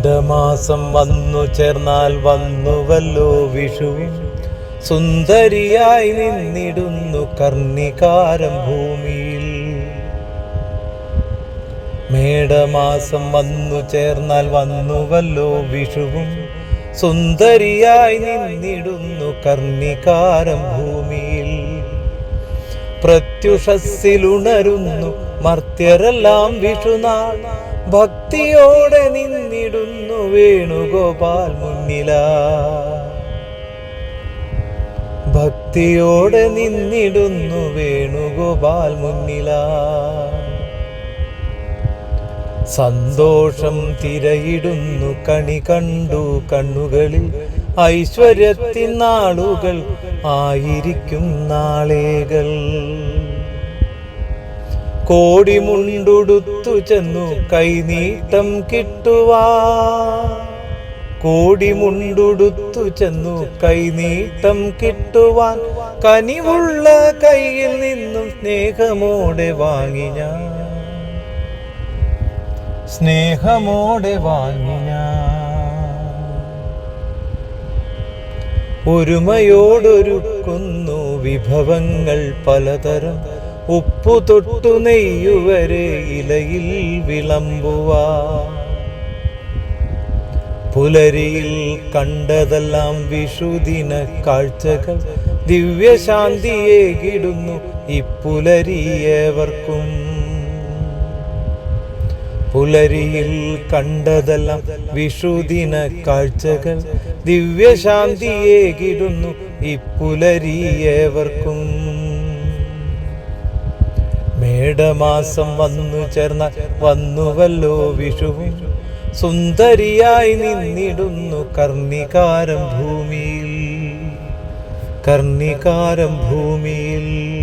മേടമാസം വന്നു ചേർന്നാൽ വന്നുവല്ലോ വിഷു. സുന്ദരിയായി നിന്നിടുന്നു കർണികാരം ഭൂമിയിൽ. മേടമാസം വന്നു ചേർന്നാൽ വന്നുവല്ലോ വിഷുവും. സുന്ദരിയായി നിന്നിടുന്നു കർണികാരം ഭൂമിയിൽ. പ്രത്യുഷസ്സിലുണരുന്നു മർത്യരെല്ലാം വിഷുനാൾ. ഭക്തിയോടെ നിന്നിടുന്നു വേണുഗോപാൽ മുന്നിലാ. ഭക്തിയോടെ നിന്നിടുന്നു വേണുഗോപാൽ മുന്നിലാ. സന്തോഷം തിരയിടുന്നു കണി കണ്ടു കണ്ണുകളിൽ. ഐശ്വര്യത്തിൻ നാളുകൾ ആയിരിക്കും നാളേകൾ. കോടിമുണ്ടുടുത്തു ചെന്നു കൈനീട്ടം കിട്ടുവാൻ. കോടിമുണ്ടുടുത്തു ചെന്നു കൈനീട്ടം കിട്ടുവാൻ. കനിവുള്ള കയ്യിൽ നിന്നും സ്നേഹമോടെ വാങ്ങി ഞാൻ. സ്നേഹമോടെ വാങ്ങി ഞാൻ. ഒരുമയോടൊരുക്കുന്നു വിഭവങ്ങൾ പലതരം. ഉപ്പു തൊട്ടു നെയ്യുവരെ ഇലയിൽ വിളമ്പുവാ. പുലരിയിൽ കണ്ടതെല്ലാം വിഷുദിന കാഴ്ചകൾ. ദിവ്യശാന്തിയേകിടുന്നു ഇപ്പുലരിയേവർക്കും. പുലരിയിൽ കണ്ടതെല്ലാം വിഷുദിന കാഴ്ചകൾ. ദിവ്യശാന്തിയേകിടുന്നു ഇപ്പുലരിയേവർക്കും. മേടമാസം വന്നു ചേർന്നാൽ വന്നുവല്ലോ വിഷുവും. സുന്ദരിയായി നിന്നിടുന്നു കർണികാരം ഭൂമിയിൽ. കർണികാരം ഭൂമിയിൽ.